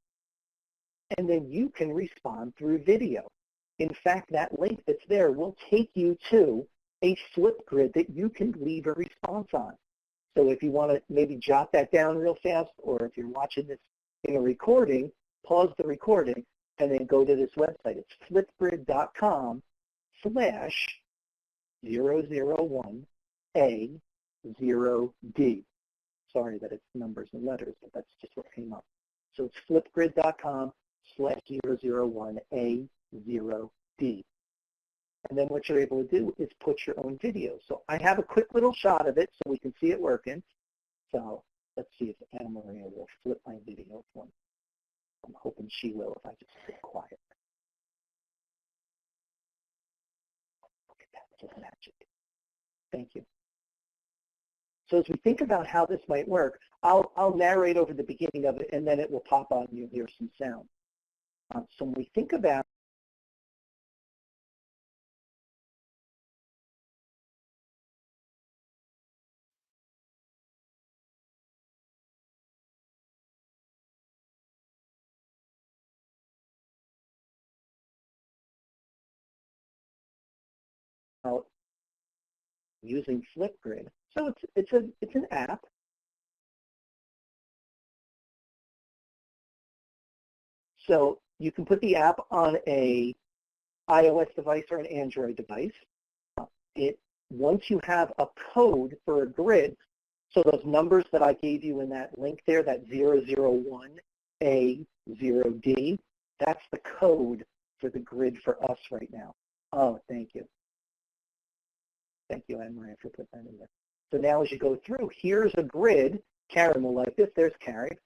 and then you can respond through video. In fact, that link that's there will take you to a Flipgrid that you can leave a response on. So if you want to maybe jot that down real fast, or if you're watching this in a recording, pause the recording and then go to this website. It's flipgrid.com/001A0D. Sorry that it's numbers and letters, but that's just what came up. So it's flipgrid.com/001A0D. And then what you're able to do is put your own video. So I have a quick little shot of it so we can see it working. So let's see if Anna Maria will flip my video for me. I'm hoping she will if I just sit quiet. Look at that, just magic. Thank you. So as we think about how this might work, I'll narrate over the beginning of it, and then it will pop on and you'll hear some sound. So when we think about using Flipgrid. So it's an app. So you can put the app on a iOS device or an Android device. Once you have a code for a grid, so those numbers that I gave you in that link there, that 001A0D, that's the code for the grid for us right now. Oh, thank you. Thank you, Anne-Marie, for putting that in there. So now as you go through, here's a grid. Karen will like this. There's Karen.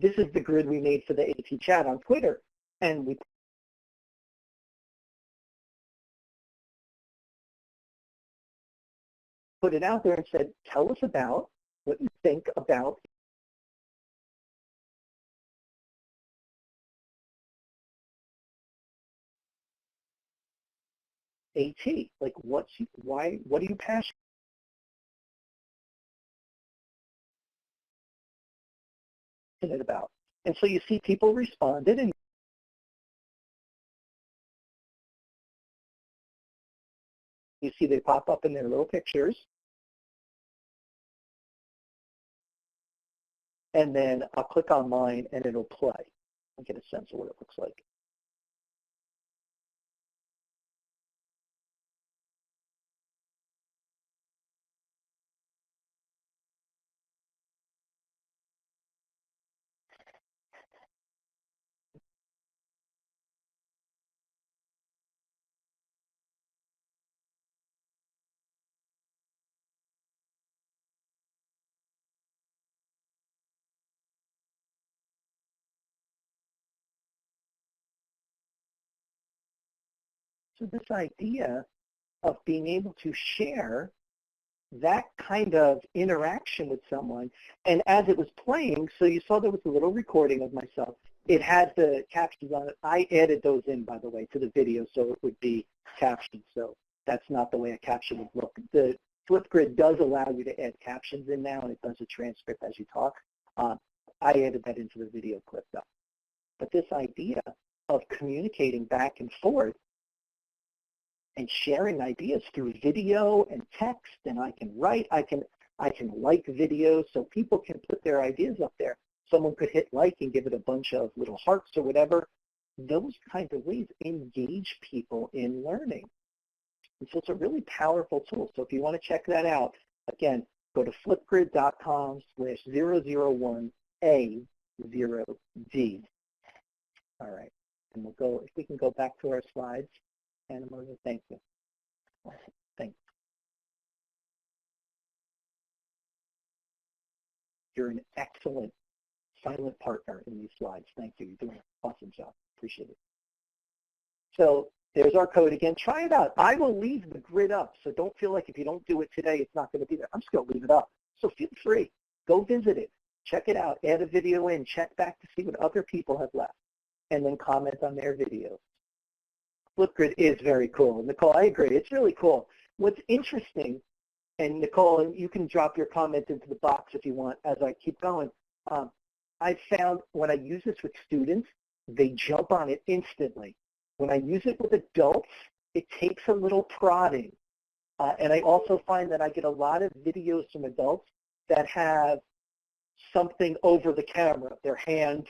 This is the grid we made for the AT chat on Twitter. And we put it out there and said, tell us about what you think about AT. Like, what are you passionate about? And so you see people responded, and you see they pop up in their little pictures. And then I'll click on mine, and it'll play. I'll get a sense of what it looks like. So this idea of being able to share that kind of interaction with someone, and as it was playing, so you saw there was a little recording of myself. It had the captions on it. I added those in, by the way, to the video, so it would be captioned. So that's not the way a caption would look. The Flipgrid does allow you to add captions in now, and it does a transcript as you talk. I added that into the video clip, though. But this idea of communicating back and forth and sharing ideas through video and text, and I can write, I can like videos, so people can put their ideas up there. Someone could hit like and give it a bunch of little hearts or whatever. Those kinds of ways engage people in learning. And so it's a really powerful tool. So if you want to check that out, again, go to flipgrid.com/001A0D. All right, and we'll go, if we can go back to our slides. And Maria, thank you. Thanks. You're an excellent silent partner in these slides. Thank you. You're doing an awesome job. Appreciate it. So there's our code again. Try it out. I will leave the grid up, so don't feel like if you don't do it today, it's not going to be there. I'm just going to leave it up. So feel free. Go visit it. Check it out. Add a video in. Check back to see what other people have left, and then comment on their videos. Flipgrid is very cool. Nicole, I agree. It's really cool. What's interesting, and Nicole, you can drop your comment into the box if you want as I keep going. I found when I use this with students, they jump on it instantly. When I use it with adults, it takes a little prodding. And I also find that I get a lot of videos from adults that have something over the camera, their hand,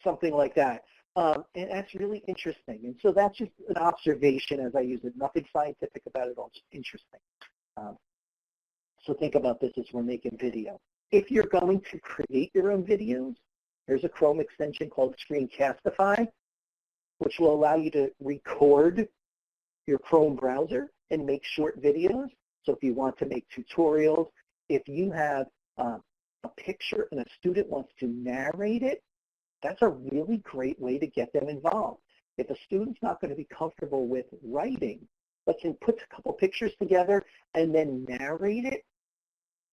something like that. And that's really interesting. And so that's just an observation as I use it. Nothing scientific about it all, just interesting. So think about this as we're making video. If you're going to create your own videos, there's a Chrome extension called Screencastify, which will allow you to record your Chrome browser and make short videos. So if you want to make tutorials, if you have a picture and a student wants to narrate it, that's a really great way to get them involved. If a student's not going to be comfortable with writing, let's say put a couple pictures together and then narrate it,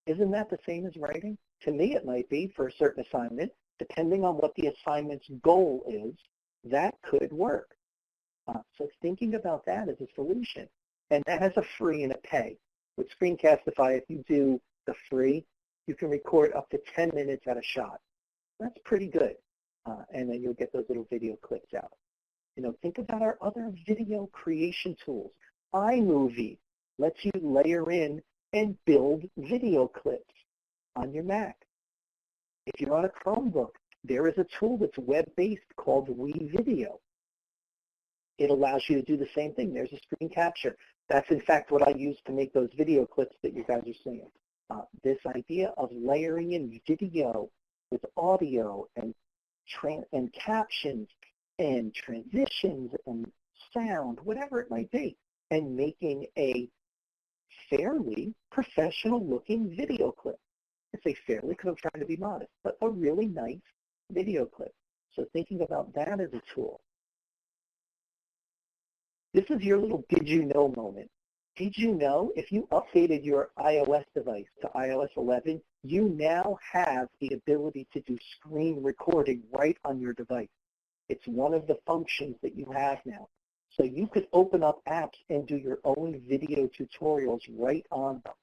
isn't that the same as writing? To me, it might be for a certain assignment. Depending on what the assignment's goal is, that could work. So thinking about that as a solution. And that has a free and a pay. With Screencastify, if you do the free, you can record up to 10 minutes at a shot. That's pretty good. And then you'll get those little video clips out. You know, think about our other video creation tools. iMovie lets you layer in and build video clips on your Mac. If you're on a Chromebook, there is a tool that's web-based called WeVideo. It allows you to do the same thing. There's a screen capture. That's, in fact, what I use to make those video clips that you guys are seeing. This idea of layering in video with audio and captions and transitions and sound, whatever it might be, and making a fairly professional-looking video clip. I say fairly because I'm trying to be modest, but a really nice video clip. So thinking about that as a tool. This is your little did you know moment. Did you know if you updated your iOS device to iOS 11, you now have the ability to do screen recording right on your device. It's one of the functions that you have now. So you could open up apps and do your own video tutorials right on them.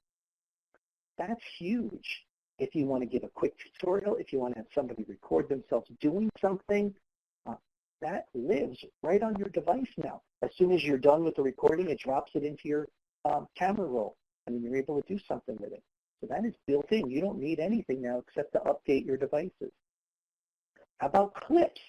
That's huge. If you want to give a quick tutorial, if you want to have somebody record themselves doing something, that lives right on your device now. As soon as you're done with the recording, it drops it into your camera roll, and you're able to do something with it. So that is built in. You don't need anything now except to update your devices. How about Clips?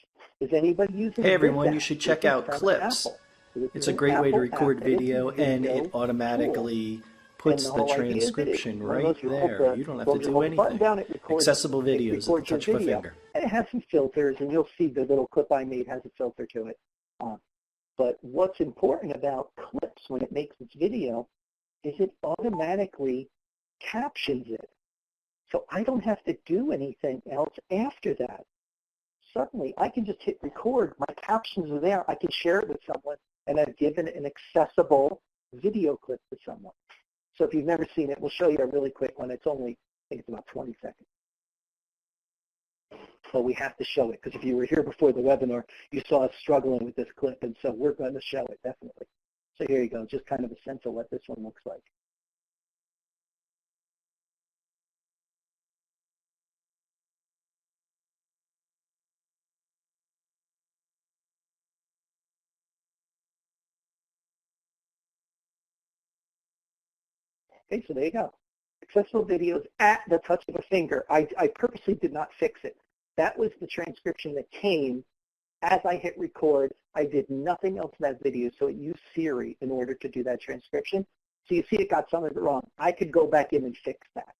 Is anybody using Hey everyone, this you app? should check This is out from Clips. Apple. So It's a great way to record video, and it tool. automatically puts the transcription right there. You don't have to do anything. Accessible videos at the touch of a finger. And it has some filters, and you'll see the little clip I made has a filter to it. But what's important about Clips when it makes its video is it automatically captions it. So I don't have to do anything else after that. Suddenly, I can just hit record. My captions are there. I can share it with someone, and I've given an accessible video clip to someone. So if you've never seen it, we'll show you a really quick one. It's only, I think it's about 20 seconds. But we have to show it, because if you were here before the webinar, you saw us struggling with this clip, and so we're going to show it, definitely. So here you go, just kind of a sense of what this one looks like. Okay, so there you go. Accessible videos at the touch of a finger. I purposely did not fix it. That was the transcription that came as I hit record. I did nothing else in that video, so it used Siri in order to do that transcription. So you see it got some of it wrong. I could go back in and fix that.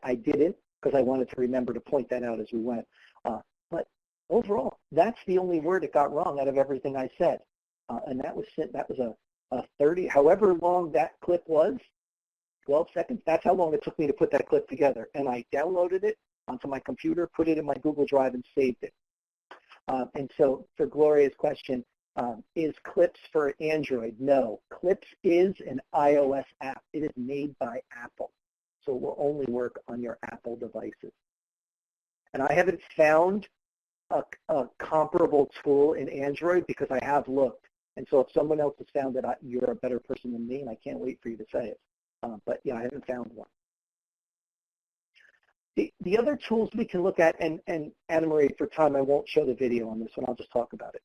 I didn't because I wanted to remember to point that out as we went. But overall, that's the only word it got wrong out of everything I said. And that was a 30, however long that clip was, 12 seconds, that's how long it took me to put that clip together. And I downloaded it onto my computer, put it in my Google Drive, and saved it. And so for Gloria's question, is Clips for Android? No. Clips is an iOS app. It is made by Apple. So it will only work on your Apple devices. And I haven't found a comparable tool in Android because I have looked. And so if someone else has found it, you're a better person than me, and I can't wait for you to say it. But yeah, I haven't found one. The other tools we can look at, and Anna Marie, for time, I won't show the video on this one. I'll just talk about it.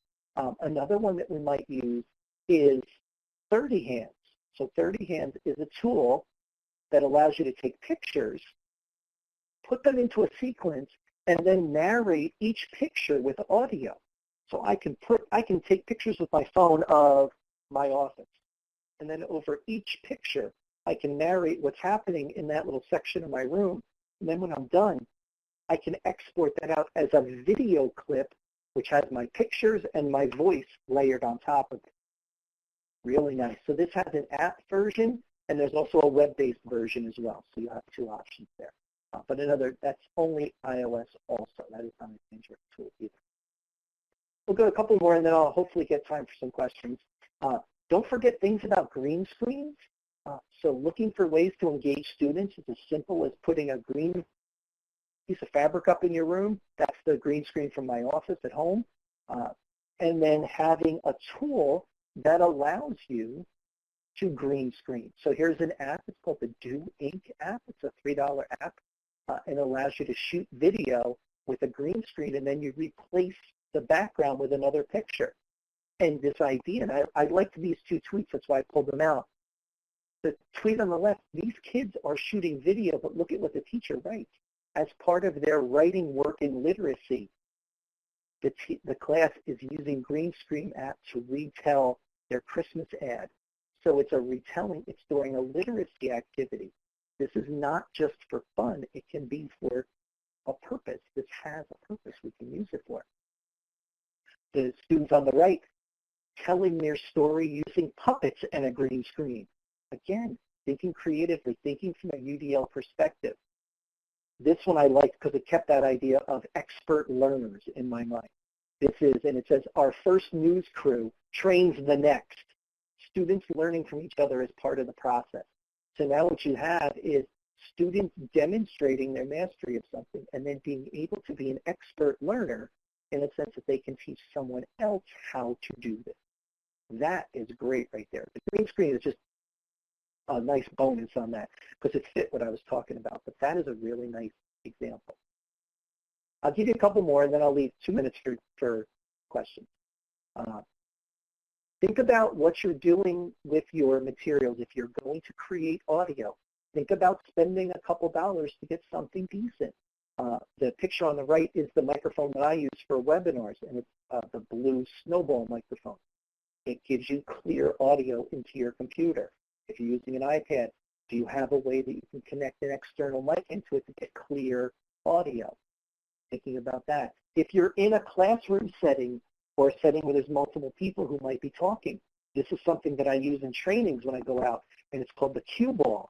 Another one that we might use is 30 Hands. So 30 Hands is a tool that allows you to take pictures, put them into a sequence, and then narrate each picture with audio. So I can take pictures with my phone of my office, and then over each picture, I can narrate what's happening in that little section of my room. And then when I'm done, I can export that out as a video clip, which has my pictures and my voice layered on top of it. Really nice. So this has an app version, and there's also a web-based version as well. So you have two options there. But that's only iOS also. That is not an Android tool either. We'll go a couple more, and then I'll hopefully get time for some questions. Don't forget things about green screens. So looking for ways to engage students is as simple as putting a green piece of fabric up in your room. That's the green screen from my office at home. And then having a tool that allows you to green screen. So here's an app. It's called the Do Ink app. It's a $3 app. And it allows you to shoot video with a green screen, and then you replace the background with another picture. And this idea, and I liked these two tweets, that's why I pulled them out. The tweet on the left, these kids are shooting video, but look at what the teacher writes. As part of their writing work in literacy, the class is using green screen app to retell their Christmas ad. So it's a retelling, it's during a literacy activity. This is not just for fun, it can be for a purpose. This has a purpose we can use it for. The students on the right telling their story using puppets and a green screen. Again, thinking creatively, thinking from a UDL perspective. This one I liked because it kept that idea of expert learners in my mind. This is, and it says, our first news crew trains the next. Students learning from each other as part of the process. So now what you have is students demonstrating their mastery of something and then being able to be an expert learner in the sense that they can teach someone else how to do this. That is great right there. The green screen is just a nice bonus on that because it fit what I was talking about. But that is a really nice example. I'll give you a couple more and then I'll leave 2 minutes for questions. Think about what you're doing with your materials. If you're going to create audio, think about spending a couple dollars to get something decent. The picture on the right is the microphone that I use for webinars, and it's the blue Snowball microphone. It gives you clear audio into your computer. If you're using an iPad, do you have a way that you can connect an external mic into it to get clear audio? Thinking about that. If you're in a classroom setting or a setting where there's multiple people who might be talking, this is something that I use in trainings when I go out, and it's called the cue ball.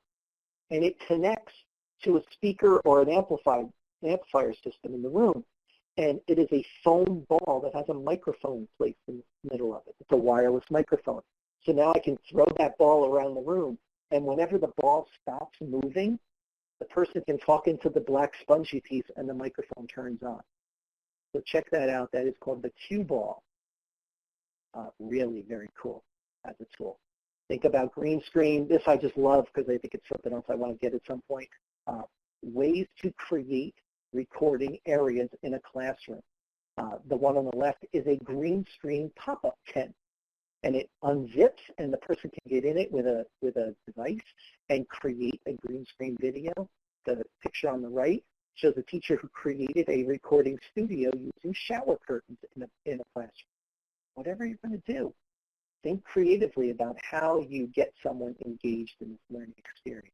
And it connects to a speaker or an amplifier system in the room. And it is a foam ball that has a microphone placed in the middle of it. It's a wireless microphone. So now I can throw that ball around the room, and whenever the ball stops moving, the person can talk into the black spongy piece and the microphone turns on. So check that out. That is called the cue ball. Really very cool as a tool. Think about green screen. This I just love because I think it's something else I want to get at some point. Ways to create recording areas in a classroom. The one on the left is a green screen pop-up tent. And it unzips, and the person can get in it with a device and create a green screen video. The picture on the right shows a teacher who created a recording studio using shower curtains in a classroom. Whatever you're going to do, think creatively about how you get someone engaged in this learning experience.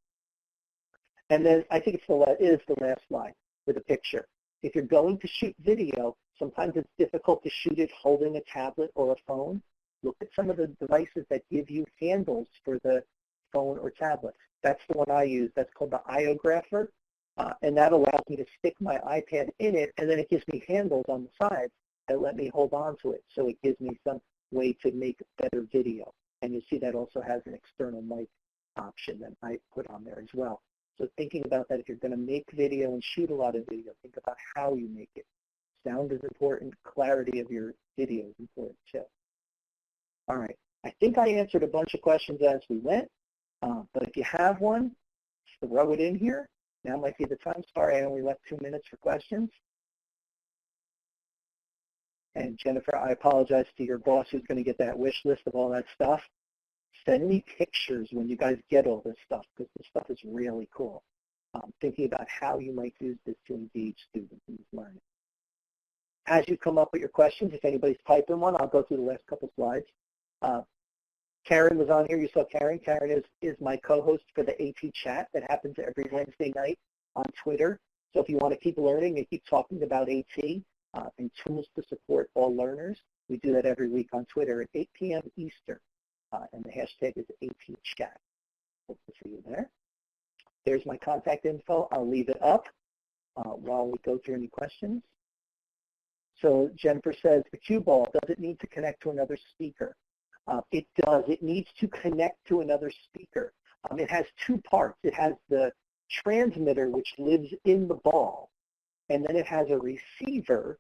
And then I think it is the last slide with a picture. If you're going to shoot video, sometimes it's difficult to shoot it holding a tablet or a phone. Look at some of the devices that give you handles for the phone or tablet. That's the one I use. That's called the iOgrapher, and that allows me to stick my iPad in it, and then it gives me handles on the sides that let me hold on to it. So it gives me some way to make better video. And you see that also has an external mic option that I put on there as well. So thinking about that, if you're going to make video and shoot a lot of video, think about how you make it. Sound is important. Clarity of your video is important too. All right, I think I answered a bunch of questions as we went, but if you have one, throw it in here. Now might be the time. Sorry, I only left 2 minutes for questions. And Jennifer, I apologize to your boss who's going to get that wish list of all that stuff. Send me pictures when you guys get all this stuff, because this stuff is really cool. Thinking about how you might use this to engage students in this learning. As you come up with your questions, if anybody's typing one, I'll go through the last couple slides. Karen was on here. You saw Karen. Karen is my co-host for the AT chat that happens every Wednesday night on Twitter. So if you want to keep learning and keep talking about AT and tools to support all learners, we do that every week on Twitter at 8 p.m. Eastern. And the hashtag is AT chat. Hope to see you there. There's my contact info. I'll leave it up while we go through any questions. So Jennifer says, the cue ball, does it need to connect to another speaker? It does. It needs to connect to another speaker. It has two parts. It has the transmitter, which lives in the ball, and then it has a receiver,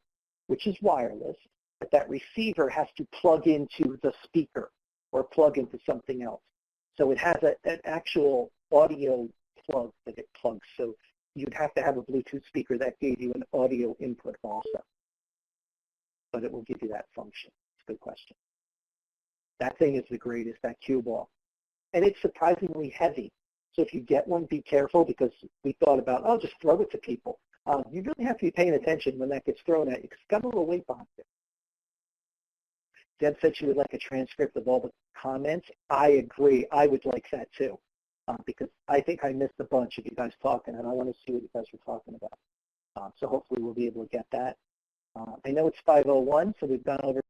which is wireless, but that receiver has to plug into the speaker or plug into something else. So it has an actual audio plug that it plugs. So you'd have to have a Bluetooth speaker that gave you an audio input also. But it will give you that function. It's a good question. That thing is the greatest, that cue ball. And it's surprisingly heavy. So if you get one, be careful, because we thought about, oh, just throw it to people. You really have to be paying attention when that gets thrown at you, because it's got a little weight behind it. Deb said she would like a transcript of all the comments. I agree. I would like that too, because I think I missed a bunch of you guys talking, and I want to see what you guys were talking about. So hopefully we'll be able to get that. I know it's 5:01, so we've gone over